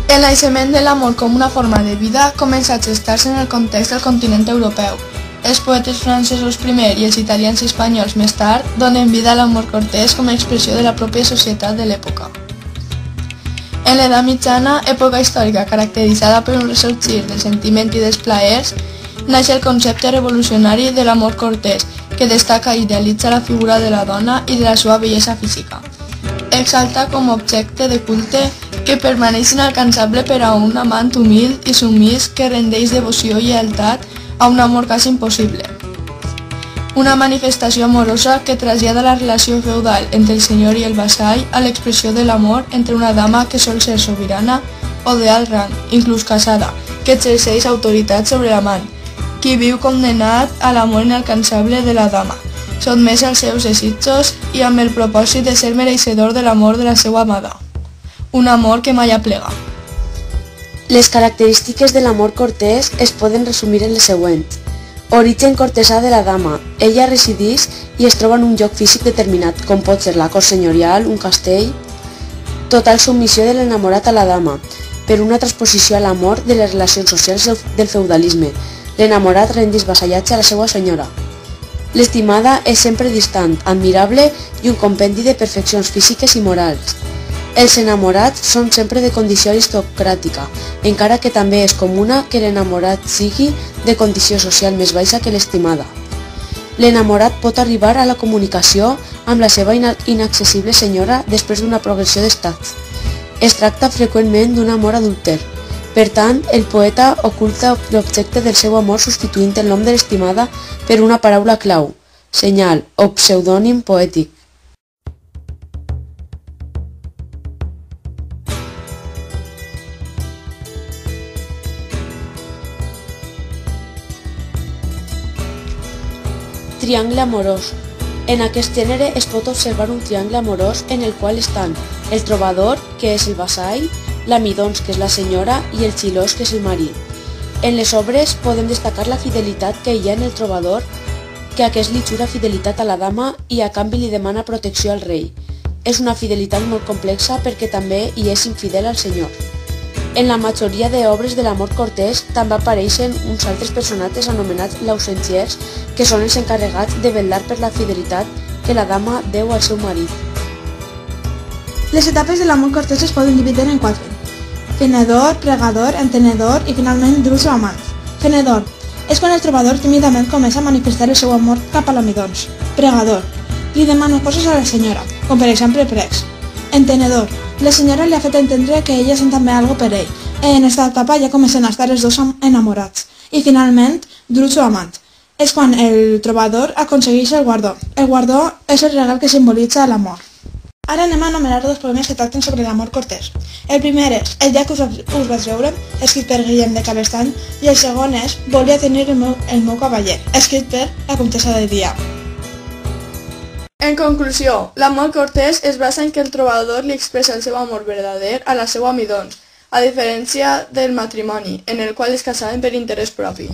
El naixement de l'amor com una forma de vida comença a gestar-se en el context del continent europeu. Els poetes francesos primer i els italians i espanyols més tard donen vida a l'amor cortès com a expressió de la pròpia societat de l'època. En l'edat mitjana, època històrica caracteritzada per un ressorgir del sentiment i dels plaers, naix el concepte revolucionari de l'amor cortès, que destaca i idealitza la figura de la dona i de la seva bellesa física. Exalta com a objecte de culte que permaneix inalcançable per a un amant humil i submís que rendeix devoció i lealtat a un amor quasi impossible. Una manifestació amorosa que trasllada la relació feudal entre el senyor i el vassall a l'expressió de l'amor entre una dama que sol ser sobirana o d'alt rang, inclús casada, que exerceix autoritat sobre l'amant, qui viu condemnat a l'amor inalcançable de la dama, sotmès als seus desitjos i amb el propòsit de ser mereixedor de l'amor de la seva amada. Un amor que mai aplega. Les característiques de l'amor cortès es poden resumir en les següents. Origen cortesà de la dama. Ella resideix i es troba en un lloc físic determinat, com pot ser la cort senyorial, un castell. Total submissió de l'enamorat a la dama, per una transposició a l'amor de les relacions socials del feudalisme. L'enamorat rendeix vassallatge a la seva senyora. L'estimada és sempre distant, admirable i un compendi de perfeccions físiques i morals. Els enamorats són sempre de condició aristocràtica, encara que també és comuna que l'enamorat sigui de condició social més baixa que l'estimada. L'enamorat pot arribar a la comunicació amb la seva inaccessible senyora després d'una progressió d'estats. Es tracta freqüentment d'un amor adúlter. Per tant, el poeta oculta l'objecte del seu amor substituint el nom de l'estimada per una paraula clau, senyal o pseudònim poètic. Triangle amorós. En aquest gènere es pot observar un triangle amorós en el qual estan el trobador, que és el vassall, la midons, que és la senyora, i el xilós, que és el marit. En les obres podem destacar la fidelitat que hi ha en el trobador, que aquest li jura fidelitat a la dama i a canvi li demana protecció al rei. És una fidelitat molt complexa perquè també hi és infidel al senyor. En la majoria d'obres de l'amor cortès també apareixen uns altres personatges anomenats lausenciers, que són els encarregats de vetllar per la fidelitat que la dama deu al seu marit. Les etapes de l'amor cortès es poden dividir en 4. Fenedor, pregador, entenedor i finalment drus o amant. Fenedor és quan el trobador tímidament comença a manifestar el seu amor cap a la midons. Pregador li demana coses a la senyora, com per exemple pregs. Entenedor, la senyora li ha fet entendre que ella sent també algo per ell. En aquesta etapa ja comencen a estar els dos enamorats. I finalment, drus o amant. És quan el trobador aconsegueix el guardó. El guardó és el regal que simbolitza l'amor. Ara anem a enumerar 2 poemes que tracten sobre l'amor cortès. El primer és El dia que us vaig veure, escrit per Guillem de Cabestany, i el segon és Volia tenir el meu cavaller, escrit per la comtessa de Dia. En conclusió, l'amor cortès es basa en que el trobador li expressa el seu amor verdader a la seva midons, a diferència del matrimoni, en el qual es casaven per interès propi.